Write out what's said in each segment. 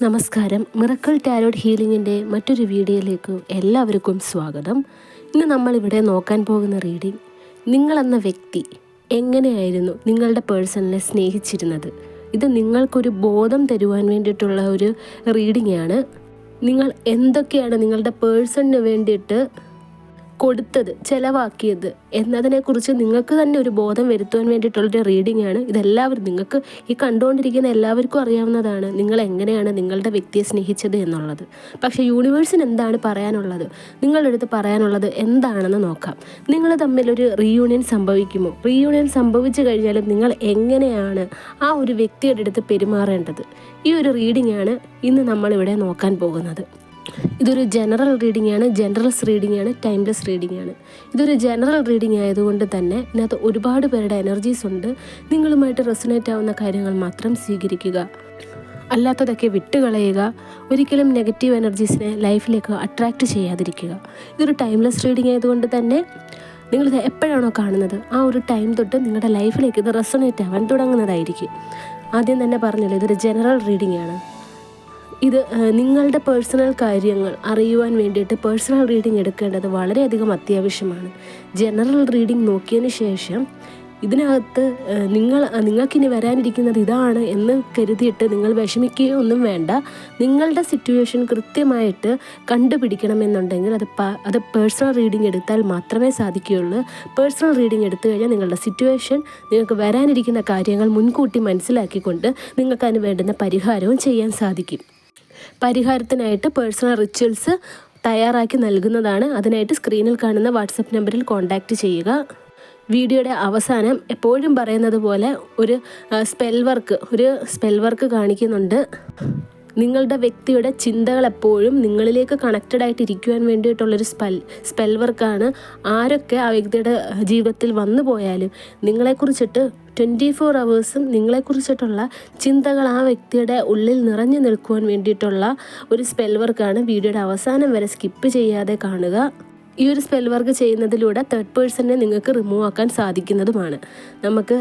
നമസ്കാരം. Miracle tarot ഹീലിങ്ങിൻ്റെ മറ്റൊരു വീഡിയോയിലേക്ക് എല്ലാവർക്കും സ്വാഗതം. ഇന്ന് നമ്മളിവിടെ നോക്കാൻ പോകുന്ന റീഡിംഗ്, നിങ്ങളെന്ന വ്യക്തി എങ്ങനെയായിരുന്നു നിങ്ങളുടെ പേഴ്സണിനെ സ്നേഹിച്ചിരുന്നത്. ഇത് നിങ്ങൾക്കൊരു ബോധം തരുവാൻ വേണ്ടിയിട്ടുള്ള ഒരു റീഡിംഗ് ആണ്. നിങ്ങൾ എന്തൊക്കെയാണ് നിങ്ങളുടെ പേഴ്സണിന് വേണ്ടിയിട്ട് കൊടുത്തത്, ചിലവാക്കിയത് എന്നതിനെക്കുറിച്ച് നിങ്ങൾക്ക് തന്നെ ഒരു ബോധം വരുത്തുവാൻ വേണ്ടിയിട്ടുള്ളൊരു റീഡിംഗ് ആണ്. ഇതെല്ലാവരും നിങ്ങൾക്ക് ഈ കണ്ടുകൊണ്ടിരിക്കുന്ന എല്ലാവർക്കും അറിയാവുന്നതാണ്, നിങ്ങൾ എങ്ങനെയാണ് നിങ്ങളുടെ വ്യക്തിയെ സ്നേഹിച്ചത് എന്നുള്ളത്. പക്ഷേ യൂണിവേഴ്സിന് എന്താണ് പറയാനുള്ളത്, നിങ്ങളുടെ അടുത്ത് പറയാനുള്ളത് എന്താണെന്ന് നോക്കാം. നിങ്ങൾ തമ്മിലൊരു റീയൂണിയൻ സംഭവിക്കുമോ? റീയൂണിയൻ സംഭവിച്ചു കഴിഞ്ഞാലും നിങ്ങൾ എങ്ങനെയാണ് ആ ഒരു വ്യക്തിയുടെ അടുത്ത് പെരുമാറേണ്ടത്? ഈ ഒരു റീഡിംഗ് ആണ് ഇന്ന് നമ്മളിവിടെ നോക്കാൻ പോകുന്നത്. ഇതൊരു ജനറൽ റീഡിംഗ് ആണ്, ജനറൽസ് റീഡിംഗ് ആണ്, ടൈംലെസ് റീഡിംഗ് ആണ്. ഇതൊരു ജനറൽ റീഡിംഗ് ആയതുകൊണ്ട് തന്നെ ഇതിനകത്ത് ഒരുപാട് പേരുടെ എനർജീസ് ഉണ്ട്. നിങ്ങളുമായിട്ട് റെസൊനേറ്റ് ആവുന്ന കാര്യങ്ങൾ മാത്രം സ്വീകരിക്കുക, അല്ലാത്തതൊക്കെ വിട്ടുകളയുക. ഒരിക്കലും നെഗറ്റീവ് എനർജീസിനെ ലൈഫിലേക്ക് അട്രാക്റ്റ് ചെയ്യാതിരിക്കുക. ഇതൊരു ടൈംലെസ് റീഡിംഗ് ആയതുകൊണ്ട് തന്നെ നിങ്ങളിത് എപ്പോഴാണോ കാണുന്നത് ആ ഒരു ടൈം തൊട്ട് നിങ്ങളുടെ ലൈഫിലേക്ക് ഇത് റെസൊനേറ്റ് ആവാൻ തുടങ്ങുന്നതായിരിക്കും. ആദ്യം തന്നെ പറഞ്ഞല്ലോ, ഇതൊരു ജനറൽ റീഡിംഗ് ആണ്. ഇത് നിങ്ങളുടെ പേഴ്സണൽ കാര്യങ്ങൾ അറിയുവാൻ വേണ്ടിയിട്ട് പേഴ്സണൽ റീഡിംഗ് എടുക്കേണ്ടത് വളരെയധികം അത്യാവശ്യമാണ്. ജനറൽ റീഡിംഗ് നോക്കിയതിന് ശേഷം ഇതിനകത്ത് നിങ്ങൾക്കിനി വരാനിരിക്കുന്നത് ഇതാണ് എന്ന് കരുതിയിട്ട് നിങ്ങൾ വിഷമിക്കുകയോ ഒന്നും വേണ്ട. നിങ്ങളുടെ സിറ്റുവേഷൻ കൃത്യമായിട്ട് കണ്ടുപിടിക്കണമെന്നുണ്ടെങ്കിൽ അത് പേഴ്സണൽ റീഡിംഗ് എടുത്താൽ മാത്രമേ സാധിക്കുകയുള്ളൂ. പേഴ്സണൽ റീഡിംഗ് എടുത്തു കഴിഞ്ഞാൽ നിങ്ങളുടെ സിറ്റുവേഷൻ, നിങ്ങൾക്ക് വരാനിരിക്കുന്ന കാര്യങ്ങൾ മുൻകൂട്ടി മനസ്സിലാക്കിക്കൊണ്ട് നിങ്ങൾക്ക് അതിന് വേണ്ടുന്ന പരിഹാരവും ചെയ്യാൻ സാധിക്കും. പരിഹാരത്തിനായിട്ട് പേഴ്സണൽ റിച്വൽസ് തയ്യാറാക്കി നൽകുന്നതാണ്. അതിനായിട്ട് സ്ക്രീനിൽ കാണുന്ന വാട്സപ്പ് നമ്പറിൽ കോൺടാക്റ്റ് ചെയ്യുക. വീഡിയോയുടെ അവസാനം എപ്പോഴും പറയുന്നത് പോലെ ഒരു സ്പെൽ വർക്ക് കാണിക്കുന്നുണ്ട്. നിങ്ങളുടെ വ്യക്തിയുടെ ചിന്തകൾ എപ്പോഴും നിങ്ങളിലേക്ക് കണക്റ്റഡ് ആയിട്ട് ഇരിക്കുവാൻ വേണ്ടിയിട്ടുള്ളൊരു സ്പെൽ വർക്കാണ്. ആരൊക്കെ ആ വ്യക്തിയുടെ ജീവിതത്തിൽ വന്നു പോയാലും നിങ്ങളെക്കുറിച്ചിട്ട് 24 hours നിങ്ങളെക്കുറിച്ചിട്ടുള്ള ചിന്തകൾ ആ വ്യക്തിയുടെ ഉള്ളിൽ നിറഞ്ഞു നിൽക്കുവാൻ വേണ്ടിയിട്ടുള്ള ഒരു സ്പെൽ വർക്കാണ്. വീഡിയോയുടെ അവസാനം വരെ സ്കിപ്പ് ചെയ്യാതെ കാണുക. ഈ ഒരു സ്പെൽ വർക്ക് ചെയ്യുന്നതിലൂടെ തേർഡ് പേഴ്സണിനെ നിങ്ങൾക്ക് റിമൂവ് ആക്കാൻ സാധിക്കുന്നതുമാണ്. നമുക്ക്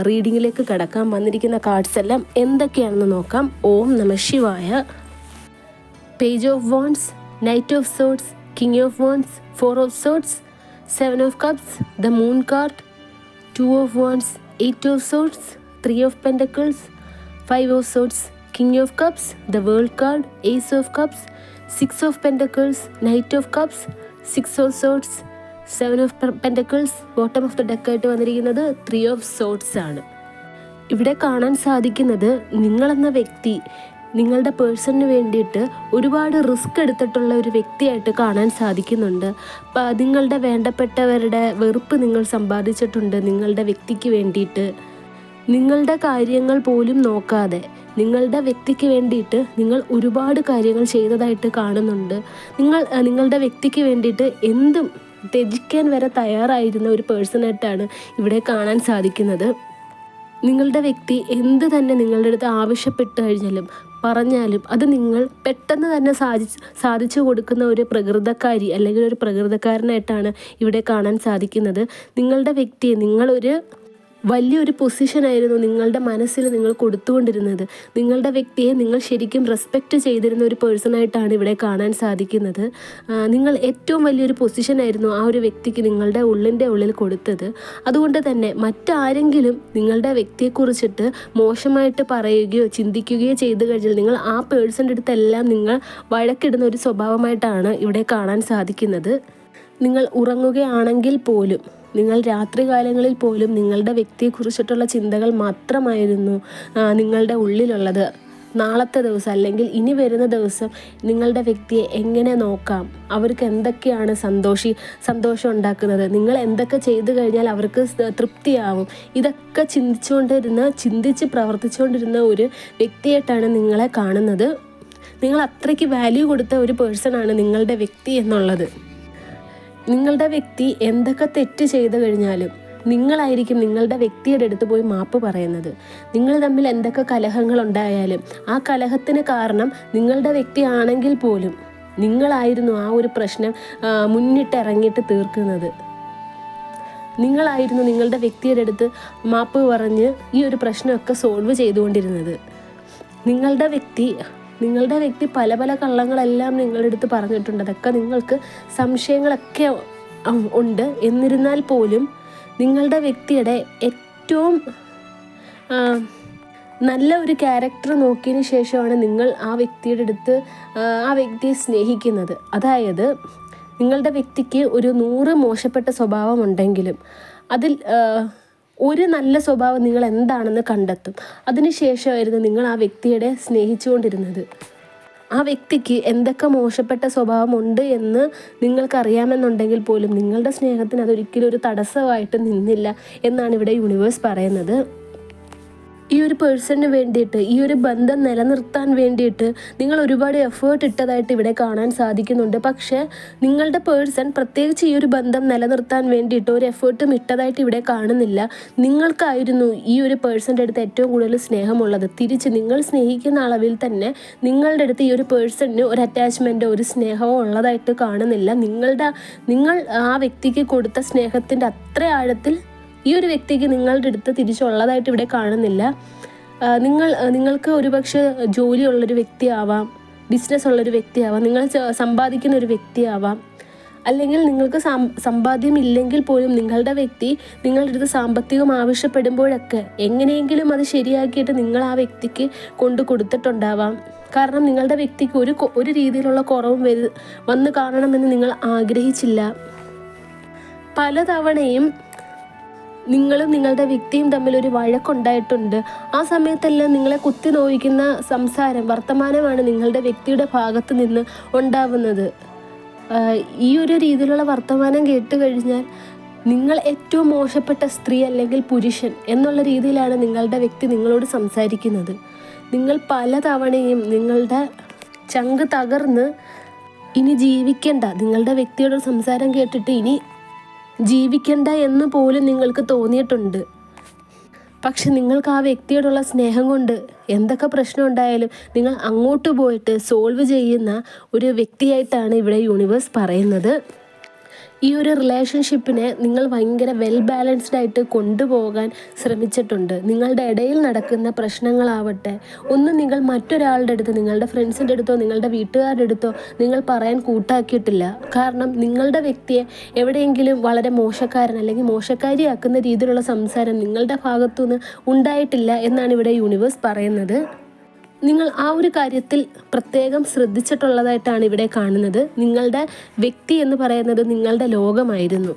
റീഡിങ്ങിലേക്ക് കടക്കാം. വന്നിരിക്കുന്ന കാർഡ്സ് എല്ലാം എന്തൊക്കെയാണെന്ന് നോക്കാം. ഓം നമഃ ശിവായ. Page of wands, knight of swords, king of wands, 4 of swords, 7 of cups, the moon card, 2 of wands, 8 of swords, 3 of pentacles, 5 of swords, king of cups, the world card, ace of cups, 6 of pentacles, knight of cups, 6 of swords, 7 of pentacles. Bottom of the deck ആയിട്ട് വന്നിരിക്കുന്നത് 3 of swords ആണ്. ഇവിടെ കാണാൻ സാധിക്കുന്നത്, നിങ്ങളെന്ന വ്യക്തി നിങ്ങളുടെ പേഴ്സണിന് വേണ്ടിയിട്ട് ഒരുപാട് റിസ്ക് എടുത്തിട്ടുള്ള ഒരു വ്യക്തിയായിട്ട് കാണാൻ സാധിക്കുന്നുണ്ട്. നിങ്ങളുടെ വേണ്ടപ്പെട്ടവരുടെ വെറുപ്പ് നിങ്ങൾ സമ്പാദിച്ചിട്ടുണ്ട് നിങ്ങളുടെ വ്യക്തിക്ക് വേണ്ടിയിട്ട്. നിങ്ങളുടെ കാര്യങ്ങൾ പോലും നോക്കാതെ നിങ്ങളുടെ വ്യക്തിക്ക് വേണ്ടിയിട്ട് നിങ്ങൾ ഒരുപാട് കാര്യങ്ങൾ ചെയ്തതായിട്ട് കാണുന്നുണ്ട്. നിങ്ങളുടെ വ്യക്തിക്ക് വേണ്ടിയിട്ട് എന്തും ത്യജിക്കാൻ വരെ തയ്യാറായിരുന്ന ഒരു പേഴ്സണായിട്ടാണ് ഇവിടെ കാണാൻ സാധിക്കുന്നത്. നിങ്ങളുടെ വ്യക്തി എന്ത് തന്നെ നിങ്ങളുടെ അടുത്ത് ആവശ്യപ്പെട്ട് കഴിഞ്ഞാലും പറഞ്ഞാലും അത് നിങ്ങൾ പെട്ടെന്ന് തന്നെ സാധിച്ചു കൊടുക്കുന്ന ഒരു പ്രകൃതക്കാരി അല്ലെങ്കിൽ ഒരു പ്രകൃതക്കാരനായിട്ടാണ് ഇവിടെ കാണാൻ സാധിക്കുന്നത്. നിങ്ങളുടെ വ്യക്തിയെ നിങ്ങളൊരു വലിയൊരു പൊസിഷനായിരുന്നു നിങ്ങളുടെ മനസ്സിൽ നിങ്ങൾ കൊടുത്തുകൊണ്ടിരുന്നത്. നിങ്ങളുടെ വ്യക്തിയെ നിങ്ങൾ ശരിക്കും റെസ്പെക്റ്റ് ചെയ്തിരുന്ന ഒരു പേഴ്സണായിട്ടാണ് ഇവിടെ കാണാൻ സാധിക്കുന്നത്. നിങ്ങൾ ഏറ്റവും വലിയൊരു പൊസിഷനായിരുന്നു ആ ഒരു വ്യക്തിക്ക് നിങ്ങളുടെ ഉള്ളിൽ കൊടുത്തത്. അതുകൊണ്ട് തന്നെ മറ്റാരെങ്കിലും നിങ്ങളുടെ വ്യക്തിയെക്കുറിച്ചിട്ട് മോശമായിട്ട് പറയുകയോ ചിന്തിക്കുകയോ ചെയ്തു കഴിഞ്ഞാൽ നിങ്ങൾ ആ പേഴ്സൻ്റെ അടുത്തെല്ലാം നിങ്ങൾ വഴക്കിടുന്ന ഒരു സ്വഭാവമായിട്ടാണ് ഇവിടെ കാണാൻ സാധിക്കുന്നത്. നിങ്ങൾ ഉറങ്ങുകയാണെങ്കിൽ പോലും, നിങ്ങൾ രാത്രികാലങ്ങളിൽ പോലും നിങ്ങളുടെ വ്യക്തിയെക്കുറിച്ചിട്ടുള്ള ചിന്തകൾ മാത്രമായിരുന്നു നിങ്ങളുടെ ഉള്ളിലുള്ളത്. നാളത്തെ ദിവസം അല്ലെങ്കിൽ ഇനി വരുന്ന ദിവസം നിങ്ങളുടെ വ്യക്തിയെ എങ്ങനെ നോക്കാം, അവർക്ക് എന്തൊക്കെയാണ് സന്തോഷം ഉണ്ടാക്കുന്നത്, നിങ്ങൾ എന്തൊക്കെ ചെയ്തു കഴിഞ്ഞാൽ അവർക്ക് തൃപ്തിയാവും, ഇതൊക്കെ ചിന്തിച്ച് പ്രവർത്തിച്ചുകൊണ്ടിരുന്ന ഒരു വ്യക്തിയായിട്ടാണ് നിങ്ങളെ കാണുന്നത്. നിങ്ങൾ അത്രയ്ക്ക് വാല്യൂ കൊടുത്ത ഒരു പേഴ്സണാണ് നിങ്ങളുടെ വ്യക്തി എന്നുള്ളത്. നിങ്ങളുടെ വ്യക്തി എന്തൊക്കെ തെറ്റ് ചെയ്തു കഴിഞ്ഞാലും നിങ്ങളായിരിക്കും നിങ്ങളുടെ വ്യക്തിയുടെ അടുത്ത് പോയി മാപ്പ് പറയുന്നത്. നിങ്ങൾ തമ്മിൽ എന്തൊക്കെ കലഹങ്ങൾ ഉണ്ടായാലും ആ കലഹത്തിന് കാരണം നിങ്ങളുടെ വ്യക്തി ആണെങ്കിൽ പോലും നിങ്ങളായിരുന്നു ആ ഒരു പ്രശ്നം മുന്നിട്ടിറങ്ങിയിട്ട് തീർക്കുന്നത്. നിങ്ങളായിരുന്നു നിങ്ങളുടെ വ്യക്തിയുടെ അടുത്ത് മാപ്പ് പറഞ്ഞ് ഈ ഒരു പ്രശ്നമൊക്കെ സോൾവ് ചെയ്തുകൊണ്ടിരുന്നത്. നിങ്ങളുടെ വ്യക്തി നിങ്ങളുടെ വ്യക്തി പല പല കള്ളങ്ങളെല്ലാം നിങ്ങളുടെ അടുത്ത് പറഞ്ഞിട്ടുണ്ട്. അതൊക്കെ നിങ്ങൾക്ക് സംശയങ്ങളൊക്കെ ഉണ്ട്. എന്നിരുന്നാൽ പോലും നിങ്ങളുടെ വ്യക്തിയുടെ ഏറ്റവും നല്ല ഒരു ക്യാരക്ടർ നോക്കിയതിന് ശേഷമാണ് നിങ്ങൾ ആ വ്യക്തിയുടെ അടുത്ത് ആ വ്യക്തിയെ സ്നേഹിക്കുന്നത്. അതായത് നിങ്ങളുടെ വ്യക്തിക്ക് ഒരു 100 മോശപ്പെട്ട സ്വഭാവം ഉണ്ടെങ്കിലും അതിൽ ഒരു നല്ല സ്വഭാവം നിങ്ങൾ എന്താണെന്ന് കണ്ടെത്തും. അതിനുശേഷമായിരുന്നു നിങ്ങൾ ആ വ്യക്തിയുടെ സ്നേഹിച്ചുകൊണ്ടിരുന്നത്. ആ വ്യക്തിക്ക് എന്തൊക്കെ മോശപ്പെട്ട സ്വഭാവമുണ്ട് എന്ന് നിങ്ങൾക്കറിയാമെന്നുണ്ടെങ്കിൽ പോലും നിങ്ങളുടെ സ്നേഹത്തിന് അതൊരിക്കലും ഒരു തടസ്സമായിട്ട് നിന്നില്ല എന്നാണ് ഇവിടെ യൂണിവേഴ്സ് പറയുന്നത്. ഈ ഒരു പേഴ്സണിന് വേണ്ടിയിട്ട്, ഈ ഒരു ബന്ധം നിലനിർത്താൻ വേണ്ടിയിട്ട് നിങ്ങൾ ഒരുപാട് എഫേർട്ട് ഇട്ടതായിട്ട് ഇവിടെ കാണാൻ സാധിക്കുന്നുണ്ട്. പക്ഷേ നിങ്ങളുടെ പേഴ്സൺ പ്രത്യേകിച്ച് ഈ ഒരു ബന്ധം നിലനിർത്താൻ വേണ്ടിയിട്ട് ഒരു എഫേർട്ടും ഇട്ടതായിട്ട് ഇവിടെ കാണുന്നില്ല. നിങ്ങൾക്കായിരുന്നു ഈ ഒരു പേഴ്സൻ്റെ അടുത്ത് ഏറ്റവും കൂടുതൽ സ്നേഹമുള്ളത്. തിരിച്ച് നിങ്ങൾ സ്നേഹിക്കുന്ന അളവിൽ തന്നെ നിങ്ങളുടെ അടുത്ത് ഈ ഒരു പേഴ്സണിന് ഒരു അറ്റാച്ച്മെൻറ്റോ ഒരു സ്നേഹമോ ഉള്ളതായിട്ട് കാണുന്നില്ല. നിങ്ങൾ ആ വ്യക്തിക്ക് കൊടുത്ത സ്നേഹത്തിൻ്റെ അത്ര ആഴത്തിൽ ഈ ഒരു വ്യക്തിക്ക് നിങ്ങളുടെ അടുത്ത് തിരിച്ചുള്ളതായിട്ട് ഇവിടെ കാണുന്നില്ല. നിങ്ങൾക്ക് ഒരുപക്ഷെ ജോലിയുള്ളൊരു വ്യക്തിയാവാം, ബിസിനസ് ഉള്ളൊരു വ്യക്തിയാവാം, നിങ്ങൾ സമ്പാദിക്കുന്ന ഒരു വ്യക്തിയാവാം, അല്ലെങ്കിൽ നിങ്ങൾക്ക് സമ്പാദ്യം ഇല്ലെങ്കിൽ പോലും നിങ്ങളുടെ വ്യക്തി നിങ്ങളുടെ അടുത്ത് സാമ്പത്തികം ആവശ്യപ്പെടുമ്പോഴൊക്കെ എങ്ങനെയെങ്കിലും അത് ശരിയാക്കിയിട്ട് നിങ്ങൾ ആ വ്യക്തിക്ക് കൊണ്ടു കൊടുത്തിട്ടുണ്ടാവാം. കാരണം നിങ്ങളുടെ വ്യക്തിക്ക് ഒരു രീതിയിലുള്ള കുറവും വന്ന് കാണണമെന്ന് നിങ്ങൾ ആഗ്രഹിച്ചില്ല. പലതവണയും നിങ്ങളും നിങ്ങളുടെ വ്യക്തിയും തമ്മിൽ ഒരു വഴക്കുണ്ടായിട്ടുണ്ട്. ആ സമയത്തെല്ലാം നിങ്ങളെ കുത്തി നോവിക്കുന്ന സംസാരം, വർത്തമാനമാണ് നിങ്ങളുടെ വ്യക്തിയുടെ ഭാഗത്ത് നിന്ന് ഉണ്ടാവുന്നത്. ഈ ഒരു രീതിയിലുള്ള വർത്തമാനം കേട്ട് കഴിഞ്ഞാൽ നിങ്ങൾ ഏറ്റവും മോശപ്പെട്ട സ്ത്രീ അല്ലെങ്കിൽ പുരുഷൻ എന്നുള്ള രീതിയിലാണ് നിങ്ങളുടെ വ്യക്തി നിങ്ങളോട് സംസാരിക്കുന്നത്. നിങ്ങൾ പലതവണയും നിങ്ങളുടെ ചങ്ക് തകർന്ന് ഇനി ജീവിക്കണ്ട, നിങ്ങളുടെ വ്യക്തിയുടെ സംസാരം കേട്ടിട്ട് ഇനി ജീവിക്കണ്ട എന്ന് പോലും നിങ്ങൾക്ക് തോന്നിയിട്ടുണ്ട്. പക്ഷെ നിങ്ങൾക്ക് ആ വ്യക്തിയോടുള്ള സ്നേഹം കൊണ്ട് എന്തൊക്കെ പ്രശ്നം ഉണ്ടായാലും നിങ്ങൾ അങ്ങോട്ട് പോയിട്ട് സോൾവ് ചെയ്യുന്ന ഒരു വ്യക്തിയായിട്ടാണ് ഇവിടെ യൂണിവേഴ്സ് പറയുന്നത്. ഈ ഒരു റിലേഷൻഷിപ്പിനെ നിങ്ങൾ ഭയങ്കര വെൽ ബാലൻസ്ഡ് ആയിട്ട് കൊണ്ടുപോകാൻ ശ്രമിച്ചിട്ടുണ്ട്. നിങ്ങളുടെ ഇടയിൽ നടക്കുന്ന പ്രശ്നങ്ങളാവട്ടെ ഒന്നും നിങ്ങൾ മറ്റൊരാളുടെ അടുത്ത്, നിങ്ങളുടെ ഫ്രണ്ട്സിൻ്റെ അടുത്തോ നിങ്ങളുടെ വീട്ടുകാരുടെ അടുത്തോ നിങ്ങൾ പറയാൻ കൂട്ടാക്കിയിട്ടില്ല. കാരണം നിങ്ങളുടെ വ്യക്തിയെ എവിടെയെങ്കിലും വളരെ മോശക്കാരൻ അല്ലെങ്കിൽ മോശക്കാരിയാക്കുന്ന രീതിയിലുള്ള സംസാരം നിങ്ങളുടെ ഭാഗത്തുനിന്ന് ഉണ്ടായിട്ടില്ല എന്നാണ് ഇവിടെ യൂണിവേഴ്സ് പറയുന്നത്. നിങ്ങൾ ആ ഒരു കാര്യത്തിൽ പ്രത്യേകം ശ്രദ്ധിച്ചിട്ടുള്ളതായിട്ടാണ് ഇവിടെ കാണുന്നത്. നിങ്ങളുടെ വ്യക്തി എന്ന് പറയുന്നത് നിങ്ങളുടെ ലോകമായിരുന്നു.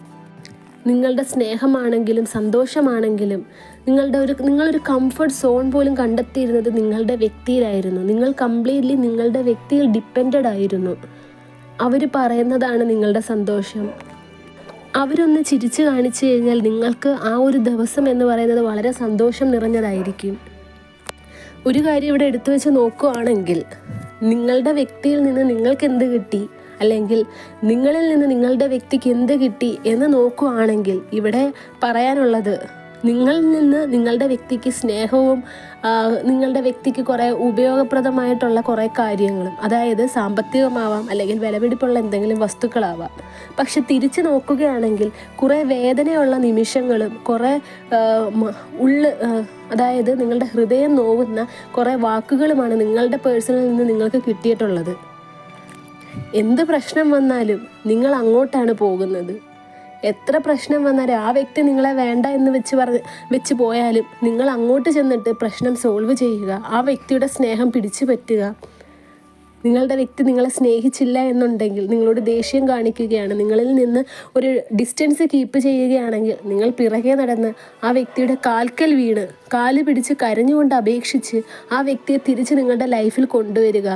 നിങ്ങളുടെ സ്നേഹമാണെങ്കിലും സന്തോഷമാണെങ്കിലും നിങ്ങളൊരു കംഫർട്ട് സോൺ പോലും കണ്ടെത്തിയിരുന്നത് നിങ്ങളുടെ വ്യക്തിയിലായിരുന്നു. നിങ്ങൾ കംപ്ലീറ്റ്ലി നിങ്ങളുടെ വ്യക്തിയിൽ ഡിപ്പെൻഡഡ് ആയിരുന്നു. അവർ പറയുന്നതാണ് നിങ്ങളുടെ സന്തോഷം. അവരൊന്ന് ചിരിച്ചു കാണിച്ചു കഴിഞ്ഞാൽ നിങ്ങൾക്ക് ആ ഒരു ദിവസം എന്ന് പറയുന്നത് വളരെ സന്തോഷം നിറഞ്ഞതായിരിക്കും. ഒരു കാര്യം ഇവിടെ എടുത്തു വെച്ച് നോക്കുകയാണെങ്കിൽ നിങ്ങളുടെ വ്യക്തിയിൽ നിന്ന് നിങ്ങൾക്ക് എന്ത് കിട്ടി, അല്ലെങ്കിൽ നിങ്ങളിൽ നിന്ന് നിങ്ങളുടെ വ്യക്തിക്ക് എന്ത് കിട്ടി എന്ന് നോക്കുകയാണെങ്കിൽ ഇവിടെ പറയാനുള്ളത്, നിങ്ങളിൽ നിന്ന് നിങ്ങളുടെ വ്യക്തിക്ക് സ്നേഹവും നിങ്ങളുടെ വ്യക്തിക്ക് കുറേ ഉപയോഗപ്രദമായിട്ടുള്ള കുറേ കാര്യങ്ങളും, അതായത് സാമ്പത്തികമാവാം അല്ലെങ്കിൽ വിലപിടിപ്പുള്ള എന്തെങ്കിലും വസ്തുക്കളാവാം. പക്ഷെ തിരിച്ച് നോക്കുകയാണെങ്കിൽ കുറേ വേദനയുള്ള നിമിഷങ്ങളും കുറേ അതായത് നിങ്ങളുടെ ഹൃദയം നോവുന്ന കുറേ വാക്കുകളുമാണ് നിങ്ങളുടെ പേഴ്സണിൽ നിന്ന് നിങ്ങൾക്ക് കിട്ടിയിട്ടുള്ളത്. എന്ത് പ്രശ്നം വന്നാലും നിങ്ങൾ അങ്ങോട്ടാണ് പോകുന്നത്. എത്ര പ്രശ്നം വന്നാലും ആ വ്യക്തി നിങ്ങളെ വേണ്ട എന്ന് വെച്ച് പോയാലും നിങ്ങൾ അങ്ങോട്ട് ചെന്നിട്ട് പ്രശ്നം സോൾവ് ചെയ്യുക, ആ വ്യക്തിയുടെ സ്നേഹം പിടിച്ചു പറ്റുക. നിങ്ങളുടെ വ്യക്തി നിങ്ങളെ സ്നേഹിച്ചില്ല എന്നുണ്ടെങ്കിൽ, നിങ്ങളോട് ദേഷ്യം കാണിക്കുകയാണ്, നിങ്ങളിൽ നിന്ന് ഒരു ഡിസ്റ്റൻസ് കീപ്പ് ചെയ്യുകയാണെങ്കിൽ നിങ്ങൾ പിറകെ നടന്ന് ആ വ്യക്തിയുടെ കാൽക്കൽ വീണ് കാല് പിടിച്ച് കരഞ്ഞുകൊണ്ട് അപേക്ഷിച്ച് ആ വ്യക്തിയെ തിരിച്ച് നിങ്ങളുടെ ലൈഫിൽ കൊണ്ടുവരിക.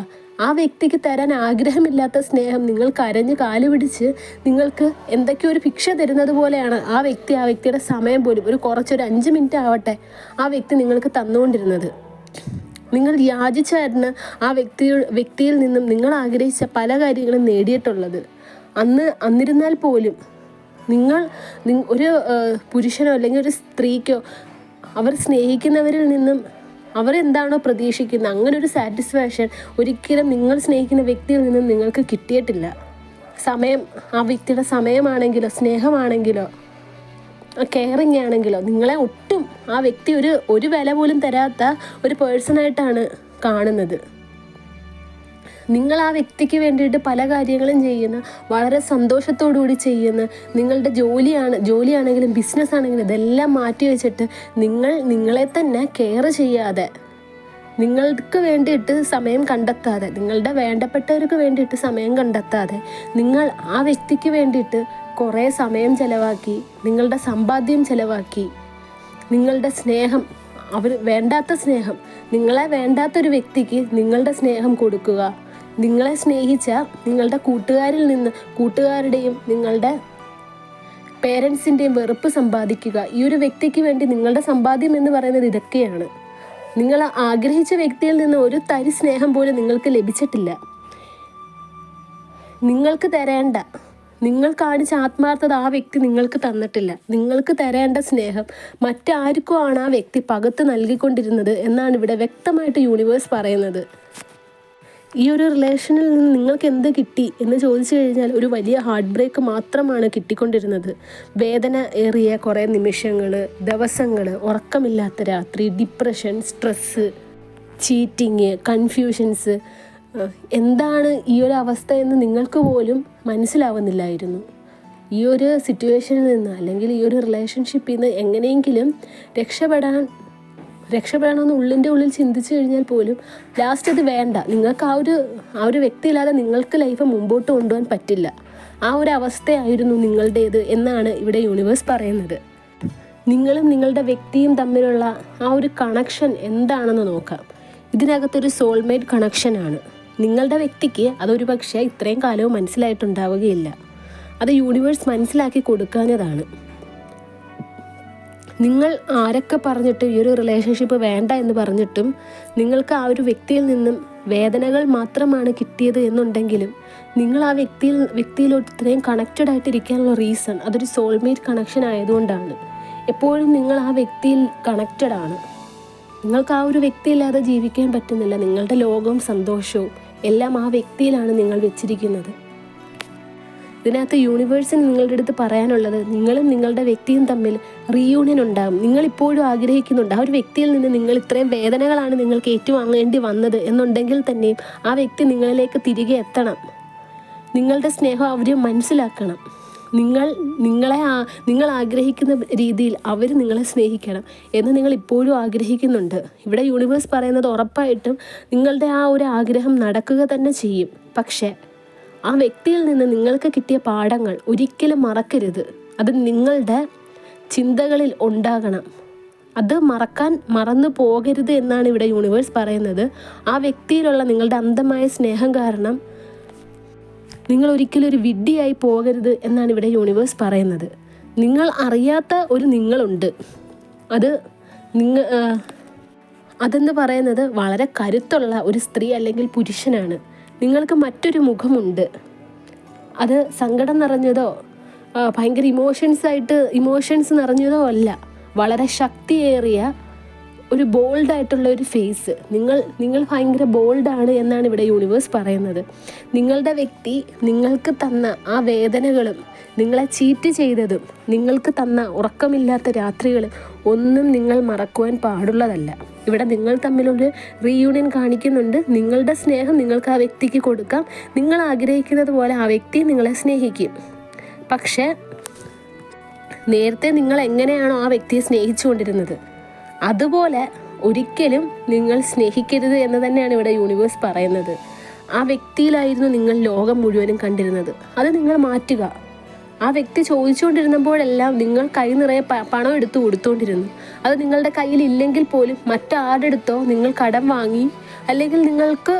ആ വ്യക്തിക്ക് തരാൻ ആഗ്രഹമില്ലാത്ത സ്നേഹം നിങ്ങൾ കരഞ്ഞ് കാല് പിടിച്ച് നിങ്ങൾക്ക് എന്തൊക്കെയോ ഒരു ഭിക്ഷ തരുന്നത് പോലെയാണ് ആ വ്യക്തിയുടെ സമയം പോലും ഒരു 5 മിനിറ്റ് ആവട്ടെ ആ വ്യക്തി നിങ്ങൾക്ക് തന്നുകൊണ്ടിരുന്നത്. നിങ്ങൾ യാചിച്ചായിരുന്നു ആ വ്യക്തിയിൽ നിന്നും നിങ്ങൾ ആഗ്രഹിച്ച പല കാര്യങ്ങളും നേടിയിട്ടുള്ളത്. എന്നിരുന്നാൽ പോലും ഒരു പുരുഷനോ അല്ലെങ്കിൽ ഒരു സ്ത്രീക്കോ അവർ സ്നേഹിക്കുന്നവരിൽ നിന്നും അവരെന്താണോ പ്രതീക്ഷിക്കുന്നത് അങ്ങനെ ഒരു സാറ്റിസ്ഫാക്ഷൻ ഒരിക്കലും നിങ്ങൾ സ്നേഹിക്കുന്ന വ്യക്തിയിൽ നിന്നും നിങ്ങൾക്ക് കിട്ടിയിട്ടില്ല. ആ വ്യക്തിയുടെ സമയമാണെങ്കിലോ സ്നേഹമാണെങ്കിലോ കെയറിങ് ആണെങ്കിലോ നിങ്ങളെ ഒട്ടും ആ വ്യക്തി ഒരു വില പോലും തരാത്ത ഒരു പേഴ്സണായിട്ടാണ് കാണുന്നത്. നിങ്ങൾ ആ വ്യക്തിക്ക് വേണ്ടിയിട്ട് പല കാര്യങ്ങളും ചെയ്യുന്ന, വളരെ സന്തോഷത്തോടുകൂടി ചെയ്യുന്ന, നിങ്ങളുടെ ജോലിയാണെങ്കിലും ബിസിനസ് ആണെങ്കിലും ഇതെല്ലാം മാറ്റി വെച്ചിട്ട് നിങ്ങളെ തന്നെ കെയർ ചെയ്യാതെ, നിങ്ങൾക്ക് വേണ്ടിയിട്ട് സമയം കണ്ടെത്താതെ, നിങ്ങളുടെ വേണ്ടപ്പെട്ടവർക്ക് വേണ്ടിയിട്ട് സമയം കണ്ടെത്താതെ നിങ്ങൾ ആ വ്യക്തിക്ക് വേണ്ടിയിട്ട് കുറേ സമയം ചിലവാക്കി, നിങ്ങളുടെ സമ്പാദ്യം ചിലവാക്കി, നിങ്ങളുടെ സ്നേഹം, വേണ്ടാത്ത സ്നേഹം, നിങ്ങളെ വേണ്ടാത്തൊരു വ്യക്തിക്ക് നിങ്ങളുടെ സ്നേഹം കൊടുക്കുക, നിങ്ങളെ സ്നേഹിച്ച നിങ്ങളുടെ കൂട്ടുകാരുടെയും നിങ്ങളുടെ പേരൻസിൻ്റെയും വെറുപ്പ് സമ്പാദിക്കുക. ഈ ഒരു വ്യക്തിക്ക് വേണ്ടി നിങ്ങളുടെ സമ്പാദ്യം എന്ന് പറയുന്നത് ഇതൊക്കെയാണ്. നിങ്ങൾ ആഗ്രഹിച്ച വ്യക്തിയിൽ നിന്ന് ഒരു തരി സ്നേഹം പോലും നിങ്ങൾക്ക് ലഭിച്ചിട്ടില്ല. നിങ്ങൾക്ക് തരേണ്ട, നിങ്ങൾ കാണിച്ച ആത്മാർത്ഥത ആ വ്യക്തി നിങ്ങൾക്ക് തന്നിട്ടില്ല. നിങ്ങൾക്ക് തരേണ്ട സ്നേഹം മറ്റാർക്കോ ആണ് ആ വ്യക്തി പകത്ത് നൽകിക്കൊണ്ടിരുന്നത് എന്നാണ് ഇവിടെ വ്യക്തമായിട്ട് യൂണിവേഴ്സ് പറയുന്നത്. ഈ ഒരു റിലേഷനിൽ നിന്ന് നിങ്ങൾക്ക് എന്ത് കിട്ടി എന്ന് ചോദിച്ചു കഴിഞ്ഞാൽ ഒരു വലിയ ഹാർട്ട് ബ്രേക്ക് മാത്രമാണ് കിട്ടിക്കൊണ്ടിരുന്നത്. വേദന ഏറിയ കുറേ നിമിഷങ്ങൾ, ദിവസങ്ങൾ, ഉറക്കമില്ലാത്ത രാത്രി, ഡിപ്രഷൻ, സ്ട്രെസ്സ്, ചീറ്റിങ്, കൺഫ്യൂഷൻസ്. എന്താണ് ഈ ഒരു അവസ്ഥ എന്ന് നിങ്ങൾക്ക് പോലും മനസ്സിലാവുന്നില്ലായിരുന്നു. ഈ ഒരു സിറ്റുവേഷനിൽ നിന്ന് അല്ലെങ്കിൽ ഈ ഒരു റിലേഷൻഷിപ്പിൽ നിന്ന് എങ്ങനെയെങ്കിലും രക്ഷപ്പെടണമെന്ന് ഉള്ളിൽ ചിന്തിച്ചു കഴിഞ്ഞാൽ പോലും ലാസ്റ്റ് അത് വേണ്ട. നിങ്ങൾക്ക് ആ ഒരു വ്യക്തിയില്ലാതെ നിങ്ങൾക്ക് ലൈഫ് മുമ്പോട്ട് കൊണ്ടുപോകാൻ പറ്റില്ല. ആ ഒരു അവസ്ഥയായിരുന്നു നിങ്ങളുടേത് എന്നാണ് ഇവിടെ യൂണിവേഴ്സ് പറയുന്നത്. നിങ്ങളും നിങ്ങളുടെ വ്യക്തിയും തമ്മിലുള്ള ആ ഒരു കണക്ഷൻ എന്താണെന്ന് നോക്കാം. ഇതിനകത്തൊരു സോൾമേറ്റ് കണക്ഷനാണ്. നിങ്ങളുടെ വ്യക്തിക്ക് അതൊരു പക്ഷേ ഇത്രയും കാലവും മനസ്സിലായിട്ടുണ്ടാവുകയില്ല. അത് യൂണിവേഴ്സ് മനസ്സിലാക്കി കൊടുക്കാഞ്ഞതാണ്. നിങ്ങൾ ആരൊക്കെ പറഞ്ഞിട്ടും ഈ ഒരു റിലേഷൻഷിപ്പ് വേണ്ട എന്ന് പറഞ്ഞിട്ടും നിങ്ങൾക്ക് ആ ഒരു വ്യക്തിയിൽ നിന്നും വേദനകൾ മാത്രമാണ് കിട്ടിയത് എന്നുണ്ടെങ്കിലും നിങ്ങൾ ആ വ്യക്തിയിലോട്ട് ഇത്രയും കണക്റ്റഡ് ആയിട്ടിരിക്കാനുള്ള റീസൺ അതൊരു സോൾമേറ്റ് കണക്ഷൻ ആയതുകൊണ്ടാണ്. എപ്പോഴും നിങ്ങൾ ആ വ്യക്തിയിൽ കണക്റ്റഡ് ആണ്. നിങ്ങൾക്ക് ആ ഒരു വ്യക്തിയില്ലാതെ ജീവിക്കാൻ പറ്റുന്നില്ല. നിങ്ങളുടെ ലോകവും സന്തോഷവും എല്ലാം ആ വ്യക്തിയിലാണ് നിങ്ങൾ വെച്ചിരിക്കുന്നത്. ഇതിനകത്ത് യൂണിവേഴ്സിന് നിങ്ങളുടെ അടുത്ത് പറയാനുള്ളത്, നിങ്ങളും നിങ്ങളുടെ വ്യക്തിയും തമ്മിൽ റീയൂണിയൻ ഉണ്ടാകും. നിങ്ങളിപ്പോഴും ആഗ്രഹിക്കുന്നുണ്ട് ആ ഒരു വ്യക്തിയിൽ നിന്ന് നിങ്ങൾ ഇത്രയും വേദനകളാണ് നിങ്ങൾക്ക് ഏറ്റുവാങ്ങേണ്ടി വന്നത് എന്നുണ്ടെങ്കിൽ തന്നെയും ആ വ്യക്തി നിങ്ങളിലേക്ക് തിരികെ എത്തണം. നിങ്ങളുടെ സ്നേഹം അവർ മനസ്സിലാക്കണം. നിങ്ങൾ ആഗ്രഹിക്കുന്ന രീതിയിൽ അവർ നിങ്ങളെ സ്നേഹിക്കണം എന്ന് നിങ്ങൾ ഇപ്പോഴും ആഗ്രഹിക്കുന്നുണ്ട്. ഇവിടെ യൂണിവേഴ്സ് പറയുന്നത് ഉറപ്പായിട്ടും നിങ്ങളുടെ ആ ഒരു ആഗ്രഹം നടക്കുക തന്നെ ചെയ്യും. പക്ഷേ ആ വ്യക്തിയിൽ നിന്ന് നിങ്ങൾക്ക് കിട്ടിയ പാഠങ്ങൾ ഒരിക്കലും മറക്കരുത്. അത് നിങ്ങളുടെ ചിന്തകളിൽ ഉണ്ടാകണം. അത് മറന്നു പോകരുത് എന്നാണ് ഇവിടെ യൂണിവേഴ്സ് പറയുന്നത്. ആ വ്യക്തിയിലുള്ള നിങ്ങളുടെ അന്ധമായ സ്നേഹം കാരണം നിങ്ങൾ ഒരിക്കലും ഒരു വിഡ്ഢിയായി പോകരുത് എന്നാണ് ഇവിടെ യൂണിവേഴ്സ് പറയുന്നത്. നിങ്ങൾ അറിയാത്ത ഒരു നിങ്ങളുണ്ട്. അതെന്ന് പറയുന്നത് വളരെ കരുത്തുള്ള ഒരു സ്ത്രീ അല്ലെങ്കിൽ പുരുഷനാണ്. നിങ്ങൾക്ക് മറ്റൊരു മുഖമുണ്ട്. അത് സങ്കടം നിറഞ്ഞതോ ഭയങ്കര ഇമോഷൻസ് നിറഞ്ഞതോ അല്ല. വളരെ ശക്തിയേറിയ ഒരു ബോൾഡായിട്ടുള്ള ഒരു ഫേസ്. നിങ്ങൾ ഭയങ്കര ബോൾഡാണ് എന്നാണ് ഇവിടെ യൂണിവേഴ്സ് പറയുന്നത്. നിങ്ങളുടെ വ്യക്തി നിങ്ങൾക്ക് തന്ന ആ വേദനകളും നിങ്ങളെ ചീറ്റ് ചെയ്തതും നിങ്ങൾക്ക് തന്ന ഉറക്കമില്ലാത്ത രാത്രികളും ഒന്നും നിങ്ങൾ മറക്കുവാൻ പാടുള്ളതല്ല. ഇവിടെ നിങ്ങൾ തമ്മിലൊരു റീയൂണിയൻ കാണിക്കുന്നുണ്ട്. നിങ്ങളുടെ സ്നേഹം നിങ്ങൾക്ക് ആ വ്യക്തിക്ക് കൊടുക്കാം. നിങ്ങൾ ആഗ്രഹിക്കുന്നത് പോലെ ആ വ്യക്തി നിങ്ങളെ സ്നേഹിക്കും. പക്ഷേ നേരത്തെ നിങ്ങൾ എങ്ങനെയാണോ ആ വ്യക്തിയെ സ്നേഹിച്ചുകൊണ്ടിരുന്നത് അതുപോലെ ഒരിക്കലും നിങ്ങൾ സ്നേഹിക്കരുത് എന്ന് തന്നെയാണ് ഇവിടെ യൂണിവേഴ്സ് പറയുന്നത്. ആ വ്യക്തിയിലായിരുന്നു നിങ്ങൾ ലോകം മുഴുവനും കണ്ടിരുന്നത്. അത് നിങ്ങൾ മാറ്റുക. ആ വ്യക്തി ചോദിച്ചുകൊണ്ടിരുന്നപ്പോഴെല്ലാം നിങ്ങൾ കൈ നിറയെ പണം എടുത്ത് കൊടുത്തുകൊണ്ടിരുന്നു. അത് നിങ്ങളുടെ കയ്യിൽ ഇല്ലെങ്കിൽ പോലും മറ്റാരുടെ അടുത്തോ നിങ്ങൾ കടം വാങ്ങി, അല്ലെങ്കിൽ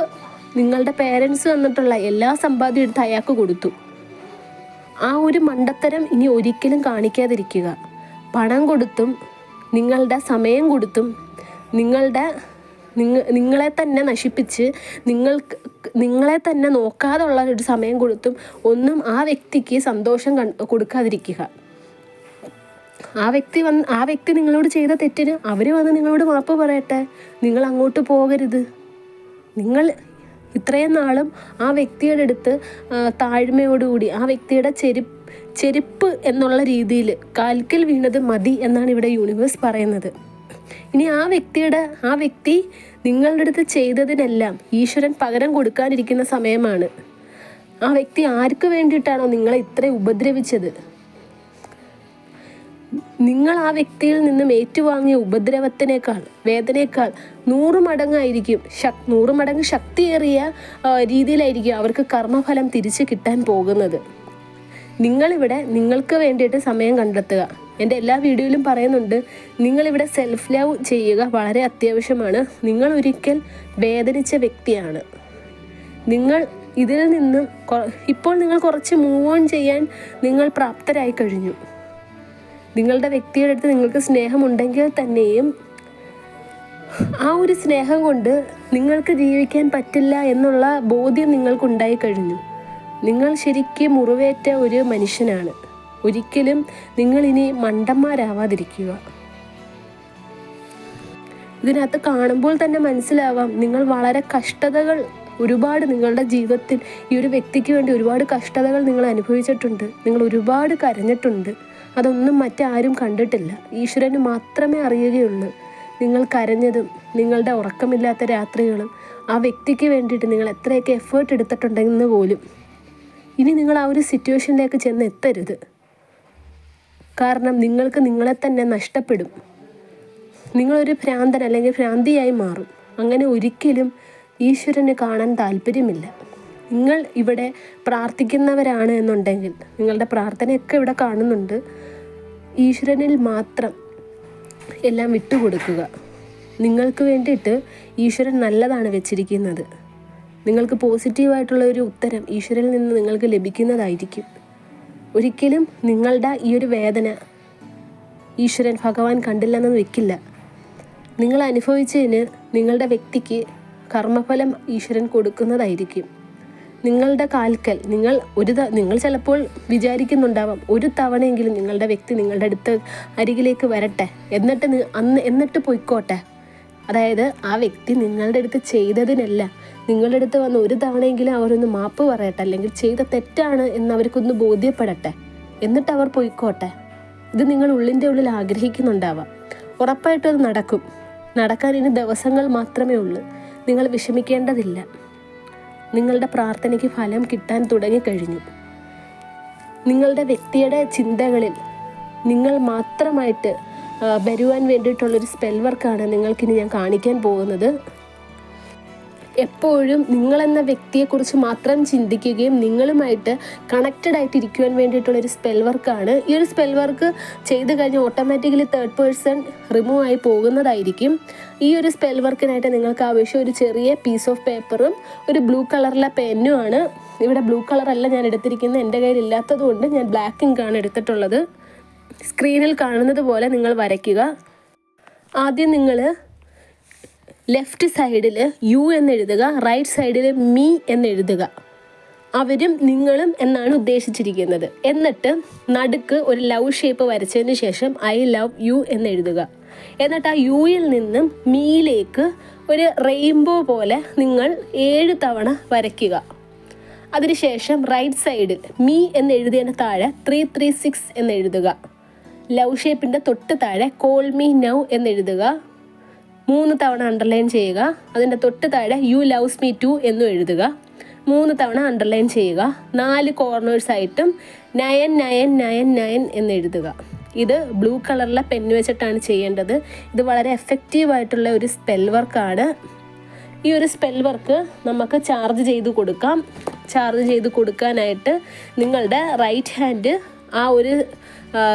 നിങ്ങളുടെ പേരൻസ് തന്നിട്ടുള്ള എല്ലാ സമ്പാദ്യം എടുത്ത് അയാൾക്ക് കൊടുത്തു. ആ ഒരു മണ്ടത്തരം ഇനി ഒരിക്കലും കാണിക്കാതിരിക്കുക. പണം കൊടുത്തും നിങ്ങളുടെ സമയം കൊടുത്തും നിങ്ങളെ തന്നെ നശിപ്പിച്ച് നിങ്ങളെ തന്നെ നോക്കാതെ ഉള്ള ഒരു സമയം കൊടുത്തും ഒന്നും ആ വ്യക്തിക്ക് സന്തോഷം കൊടുക്കാതിരിക്കുക. ആ വ്യക്തി നിങ്ങളോട് ചെയ്ത തെറ്റിന് അവർ വന്ന് നിങ്ങളോട് മാപ്പ് പറയട്ടെ. നിങ്ങൾ അങ്ങോട്ട് പോകരുത്. നിങ്ങൾ ഇത്രയും നാളും ആ വ്യക്തിയുടെ അടുത്ത് താഴ്മയോടുകൂടി ആ വ്യക്തിയുടെ ചെരുപ്പ് എന്നുള്ള രീതിയിൽ കാൽക്കൽ വീണത് മതി എന്നാണ് ഇവിടെ യൂണിവേഴ്സ് പറയുന്നത്. ഇനി ആ വ്യക്തി നിങ്ങളുടെ അടുത്ത് ചെയ്തതിനെല്ലാം ഈശ്വരൻ പകരം കൊടുക്കാനിരിക്കുന്ന സമയമാണ്. ആ വ്യക്തി ആർക്ക് വേണ്ടിയിട്ടാണോ നിങ്ങളെ ഇത്രയും ഉപദ്രവിച്ചത്, നിങ്ങൾ ആ വ്യക്തിയിൽ നിന്നും ഏറ്റുവാങ്ങിയ ഉപദ്രവത്തിനേക്കാൾ വേദനയേക്കാൾ 100 മടങ്ങായിരിക്കും, 100 മടങ്ങ് ശക്തിയേറിയ രീതിയിലായിരിക്കും അവർക്ക് കർമ്മഫലം തിരിച്ചു കിട്ടാൻ പോകുന്നത്. നിങ്ങളിവിടെ നിങ്ങൾക്ക് വേണ്ടിയിട്ട് സമയം കണ്ടെത്തുക. എൻ്റെ എല്ലാ വീഡിയോയിലും പറയുന്നുണ്ട്, നിങ്ങളിവിടെ സെൽഫ് ലവ് ചെയ്യുക വളരെ അത്യാവശ്യമാണ്. നിങ്ങൾ ഒരിക്കൽ വേദനിച്ച വ്യക്തിയാണ്. നിങ്ങൾ ഇതിൽ നിന്നും ഇപ്പോൾ നിങ്ങൾ കുറച്ച് മൂവ് ഓൺ ചെയ്യാൻ നിങ്ങൾ പ്രാപ്തരായി കഴിഞ്ഞു. നിങ്ങളുടെ വ്യക്തിയുടെ അടുത്ത് നിങ്ങൾക്ക് സ്നേഹമുണ്ടെങ്കിൽ തന്നെയും ആ ഒരു സ്നേഹം കൊണ്ട് നിങ്ങൾക്ക് ജീവിക്കാൻ പറ്റില്ല എന്നുള്ള ബോധ്യം നിങ്ങൾക്കുണ്ടായി കഴിഞ്ഞു. നിങ്ങൾ ശരിക്കും മുറിവേറ്റ ഒരു മനുഷ്യനാണ്. ഒരിക്കലും നിങ്ങളിനി മണ്ടന്മാരാവാതിരിക്കുക. ഇതിനകത്ത് കാണുമ്പോൾ തന്നെ മനസ്സിലാവാം, നിങ്ങൾ വളരെ കഷ്ടതകൾ ഒരുപാട് നിങ്ങളുടെ ജീവിതത്തിൽ ഈ ഒരു വ്യക്തിക്ക് വേണ്ടി ഒരുപാട് കഷ്ടതകൾ നിങ്ങൾ അനുഭവിച്ചിട്ടുണ്ട്. നിങ്ങൾ ഒരുപാട് കരഞ്ഞിട്ടുണ്ട്. അതൊന്നും മറ്റാരും കണ്ടിട്ടില്ല. ഈശ്വരന് മാത്രമേ അറിയുകയുള്ളൂ. നിങ്ങൾ കരഞ്ഞതും നിങ്ങളുടെ ഉറക്കമില്ലാത്ത രാത്രികളും ആ വ്യക്തിക്ക് വേണ്ടിയിട്ട് നിങ്ങൾ എത്രയൊക്കെ എഫേർട്ട് എടുത്തിട്ടുണ്ടെന്ന് പോലും. ഇനി നിങ്ങൾ ആ ഒരു സിറ്റുവേഷനിലേക്ക് ചെന്ന് എത്തരുത്. കാരണം നിങ്ങൾക്ക് നിങ്ങളെ തന്നെ നഷ്ടപ്പെടും. നിങ്ങളൊരു ഭ്രാന്തൻ അല്ലെങ്കിൽ ഭ്രാന്തിയായി മാറും. അങ്ങനെ ഒരിക്കലും ഈശ്വരന് കാണാൻ താല്പര്യമില്ല. നിങ്ങൾ ഇവിടെ പ്രാർത്ഥിക്കുന്നവരാണ് എന്നുണ്ടെങ്കിൽ നിങ്ങളുടെ പ്രാർത്ഥനയൊക്കെ ഇവിടെ കാണുന്നുണ്ട്. ഈശ്വരനിൽ മാത്രം എല്ലാം വിട്ടുകൊടുക്കുക. നിങ്ങൾക്ക് വേണ്ടിയിട്ട് ഈശ്വരൻ നല്ലതാണ് വെച്ചിരിക്കുന്നത്. നിങ്ങൾക്ക് പോസിറ്റീവായിട്ടുള്ള ഒരു ഉത്തരം ഈശ്വരനിൽ നിന്ന് നിങ്ങൾക്ക് ലഭിക്കുന്നതായിരിക്കും. ഒരിക്കലും നിങ്ങളുടെ ഈ ഒരു വേദന ഈശ്വരൻ ഭഗവാൻ കണ്ടില്ലെന്ന് വെക്കില്ല. നിങ്ങൾ അനുഭവിച്ചതിന് നിങ്ങളുടെ വ്യക്തിക്ക് കർമ്മഫലം ഈശ്വരൻ കൊടുക്കുന്നതായിരിക്കും. നിങ്ങളുടെ കാൽക്കൽ നിങ്ങൾ ചിലപ്പോൾ വിചാരിക്കുന്നുണ്ടാവാം, ഒരു തവണയെങ്കിലും നിങ്ങളുടെ വ്യക്തി നിങ്ങളുടെ അടുത്ത് അരികിലേക്ക് വരട്ടെ, എന്നിട്ട് പൊയ്ക്കോട്ടെ. അതായത് ആ വ്യക്തി നിങ്ങളുടെ അടുത്ത് ചെയ്തതിനല്ല, നിങ്ങളുടെ അടുത്ത് വന്ന് ഒരു തവണയെങ്കിലും അവരൊന്ന് മാപ്പ് പറയട്ടെ, അല്ലെങ്കിൽ ചെയ്ത തെറ്റാണ് എന്ന് അവർക്കൊന്ന് ബോധ്യപ്പെടട്ടെ, എന്നിട്ട് അവർ പൊയ്ക്കോട്ടെ. ഇത് നിങ്ങൾ ഉള്ളിൻ്റെ ഉള്ളിൽ ആഗ്രഹിക്കുന്നുണ്ടാവാം. ഉറപ്പായിട്ടും അത് നടക്കും. നടക്കാൻ ഇനി ദിവസങ്ങൾ മാത്രമേ ഉള്ളൂ. നിങ്ങൾ വിഷമിക്കേണ്ടതില്ല. നിങ്ങളുടെ പ്രാർത്ഥനയ്ക്ക് ഫലം കിട്ടാൻ തുടങ്ങിക്കഴിഞ്ഞു. നിങ്ങളുടെ വ്യക്തിയുടെ ചിന്തകളിൽ നിങ്ങൾ മാത്രമായിട്ട് വരുവാൻ വേണ്ടിയിട്ടുള്ളൊരു സ്പെൽ വർക്കാണ് നിങ്ങൾക്കിനി ഞാൻ കാണിക്കാൻ പോകുന്നത്. എപ്പോഴും നിങ്ങളെന്ന വ്യക്തിയെക്കുറിച്ച് മാത്രം ചിന്തിക്കുകയും നിങ്ങളുമായിട്ട് കണക്റ്റഡ് ആയിട്ട് ഇരിക്കുവാൻ വേണ്ടിയിട്ടുള്ളൊരു സ്പെൽ വർക്കാണ്. ഈ ഒരു സ്പെൽ വർക്ക് ചെയ്ത് കഴിഞ്ഞാൽ ഓട്ടോമാറ്റിക്കലി 3rd പേഴ്സൺ റിമൂവ് ആയി പോകുന്നതായിരിക്കും. ഈ ഒരു സ്പെൽ വർക്കിനായിട്ട് നിങ്ങൾക്ക് ആവശ്യം ഒരു ചെറിയ പീസ് ഓഫ് പേപ്പറും ഒരു ബ്ലൂ കളറിലെ പെന്നുമാണ്. ഇവിടെ ബ്ലൂ കളറല്ല ഞാൻ എടുത്തിരിക്കുന്നത്, എൻ്റെ കയ്യിൽ ഇല്ലാത്തത് കൊണ്ട് ഞാൻ ബ്ലാക്ക് ഇങ്കാണ് എടുത്തിട്ടുള്ളത്. സ്ക്രീനിൽ കാണുന്നത് പോലെ നിങ്ങൾ വരയ്ക്കുക. ആദ്യം നിങ്ങൾ ലെഫ്റ്റ് സൈഡിൽ യു എന്നെഴുതുക, റൈറ്റ് സൈഡിൽ മീ എന്നെഴുതുക. അവരും നിങ്ങളും എന്നാണ് ഉദ്ദേശിച്ചിരിക്കുന്നത്. എന്നിട്ട് നടുക്ക് ഒരു ലവ് ഷേപ്പ് വരച്ചതിന് ശേഷം ഐ ലവ് യു എന്നെഴുതുക. എന്നിട്ട് ആ യുയിൽ നിന്നും മീയിലേക്ക് ഒരു റെയിൻബോ പോലെ നിങ്ങൾ 7 തവണ വരയ്ക്കുക. അതിനുശേഷം റൈറ്റ് സൈഡിൽ മീ എന്നെഴുതിയതിന് താഴെ 336 എന്നെഴുതുക. ലവ് ഷേപ്പിൻ്റെ തൊട്ട് താഴെ കോൾ മീ നൗ എന്നെഴുതുക. 3 തവണ അണ്ടർലൈൻ ചെയ്യുക. അതിൻ്റെ തൊട്ട് താഴെ യു ലവ്സ് മീ ടു എന്നും എഴുതുക. 3 തവണ അണ്ടർലൈൻ ചെയ്യുക. 4 കോർണേഴ്സായിട്ടും 99999 എന്നെഴുതുക. ഇത് ബ്ലൂ കളറിലെ പെന്ന് വെച്ചിട്ടാണ് ചെയ്യേണ്ടത്. ഇത് വളരെ എഫക്റ്റീവായിട്ടുള്ള ഒരു സ്പെൽ വർക്കാണ്. ഈ ഒരു സ്പെൽ വർക്ക് നമുക്ക് ചാർജ് ചെയ്ത് കൊടുക്കാം. ചാർജ് ചെയ്ത് കൊടുക്കാനായിട്ട് നിങ്ങളുടെ റൈറ്റ് ഹാൻഡ് ആ ഒരു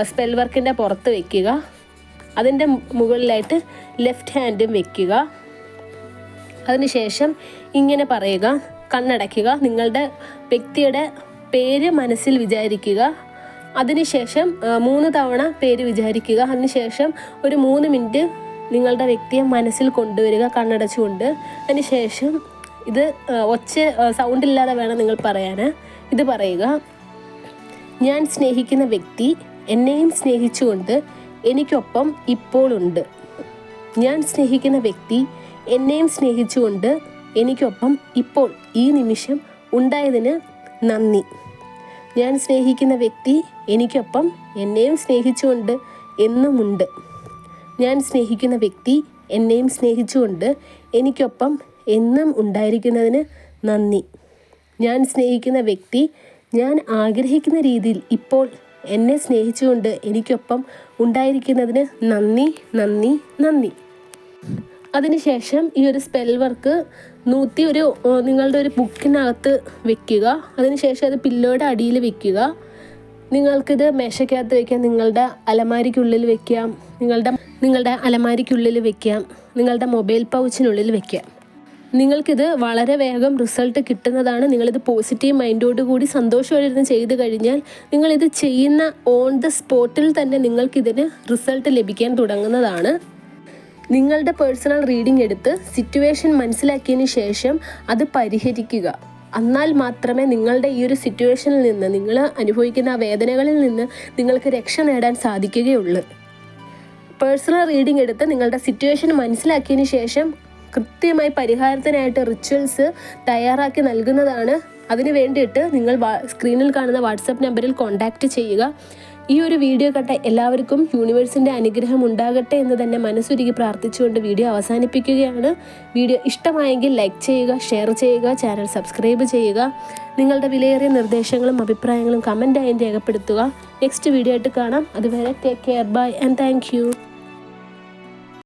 സ്പെൽ വർക്കിൻ്റെ പുറത്ത് വയ്ക്കുക. അതിൻ്റെ മുകളിലായിട്ട് ലെഫ്റ്റ് ഹാൻഡും വയ്ക്കുക. അതിനുശേഷം ഇങ്ങനെ പറയുക, കണ്ണടയ്ക്കുക. നിങ്ങളുടെ വ്യക്തിയുടെ പേര് മനസ്സിൽ വിചാരിക്കുക. അതിനുശേഷം 3 തവണ പേര് വിചാരിക്കുക. അതിനുശേഷം ഒരു 3 മിനിറ്റ് നിങ്ങളുടെ വ്യക്തിയെ മനസ്സിൽ കൊണ്ടുവരിക കണ്ണടച്ചുകൊണ്ട്. അതിനുശേഷം ഇത് സൗണ്ടില്ലാതെ വേണം നിങ്ങൾ പറയാൻ. ഇത് പറയുക: ഞാൻ സ്നേഹിക്കുന്ന വ്യക്തി എന്നെയും സ്നേഹിച്ചുകൊണ്ട് എനിക്കൊപ്പം ഇപ്പോൾ ഉണ്ട്. ഞാൻ സ്നേഹിക്കുന്ന വ്യക്തി എന്നെയും സ്നേഹിച്ചുകൊണ്ട് എനിക്കൊപ്പം ഇപ്പോൾ ഈ നിമിഷം ഉണ്ടായതിന് നന്ദി. ഞാൻ സ്നേഹിക്കുന്ന വ്യക്തി എനിക്കൊപ്പം എന്നെയും സ്നേഹിച്ചുകൊണ്ട് എന്നുമുണ്ട്. ഞാൻ സ്നേഹിക്കുന്ന വ്യക്തി എന്നെയും സ്നേഹിച്ചുകൊണ്ട് എനിക്കൊപ്പം എന്നും ഉണ്ടായിരിക്കുന്നതിന് നന്ദി. ഞാൻ സ്നേഹിക്കുന്ന വ്യക്തി ഞാൻ ആഗ്രഹിക്കുന്ന രീതിയിൽ ഇപ്പോൾ എന്നെ സ്നേഹിച്ചുകൊണ്ട് എനിക്കൊപ്പം ഉണ്ടായിരിക്കുന്നതിന് നന്ദി നന്ദി നന്ദി. അതിനുശേഷം ഈ ഒരു സ്പെൽ വർക്ക് നിങ്ങളുടെ ഒരു ബുക്കിനകത്ത് വെക്കുക. അതിനുശേഷം അത് പില്ലോയുടെ അടിയിൽ വെക്കുക. നിങ്ങൾക്കിത് മേശയ്ക്കകത്ത് വയ്ക്കാം, നിങ്ങളുടെ അലമാരിക്കുള്ളിൽ വയ്ക്കാം, നിങ്ങളുടെ അലമാരിക്കുള്ളിൽ വയ്ക്കാം, നിങ്ങളുടെ മൊബൈൽ പൗച്ചിനുള്ളിൽ വയ്ക്കാം. നിങ്ങൾക്കിത് വളരെ വേഗം റിസൾട്ട് കിട്ടുന്നതാണ്. നിങ്ങളിത് പോസിറ്റീവ് മൈൻഡോട് കൂടി സന്തോഷമായിരുന്നു ചെയ്ത് കഴിഞ്ഞാൽ നിങ്ങളിത് ചെയ്യുന്ന ഓൺ ദ സ്പോട്ടിൽ തന്നെ നിങ്ങൾക്കിതിന് റിസൾട്ട് ലഭിക്കാൻ തുടങ്ങുന്നതാണ്. നിങ്ങളുടെ പേഴ്സണൽ റീഡിംഗ് എടുത്ത് സിറ്റുവേഷൻ മനസ്സിലാക്കിയതിന് ശേഷം അത് പരിഹരിക്കുക. എന്നാൽ മാത്രമേ നിങ്ങളുടെ ഈ ഒരു സിറ്റുവേഷനിൽ നിന്ന്, നിങ്ങൾ അനുഭവിക്കുന്ന ആ വേദനകളിൽ നിന്ന് നിങ്ങൾക്ക് രക്ഷ നേടാൻ സാധിക്കുകയുള്ളൂ. പേഴ്സണൽ റീഡിംഗ് എടുത്ത് നിങ്ങളുടെ സിറ്റുവേഷൻ മനസ്സിലാക്കിയതിന് ശേഷം കൃത്യമായി പരിഹാരത്തിനായിട്ട് റിച്വൽസ് തയ്യാറാക്കി നൽകുന്നതാണ്. അതിന് വേണ്ടിയിട്ട് നിങ്ങൾ സ്ക്രീനിൽ കാണുന്ന വാട്സപ്പ് നമ്പറിൽ കോൺടാക്റ്റ് ചെയ്യുക. ഈ ഒരു വീഡിയോ കണ്ട എല്ലാവർക്കും യൂണിവേഴ്സിൻ്റെ അനുഗ്രഹം ഉണ്ടാകട്ടെ എന്ന് തന്നെ മനസ്സുരുകി പ്രാർത്ഥിച്ചുകൊണ്ട് വീഡിയോ അവസാനിപ്പിക്കുകയാണ്. വീഡിയോ ഇഷ്ടമായെങ്കിൽ ലൈക്ക് ചെയ്യുക, ഷെയർ ചെയ്യുക, ചാനൽ സബ്സ്ക്രൈബ് ചെയ്യുക. നിങ്ങളുടെ വിലയേറിയ നിർദ്ദേശങ്ങളും അഭിപ്രായങ്ങളും കമൻറ്റായി രേഖപ്പെടുത്തുക. നെക്സ്റ്റ് വീഡിയോ ആയിട്ട് കാണാം. അതുവരെ take care, bye and thank U.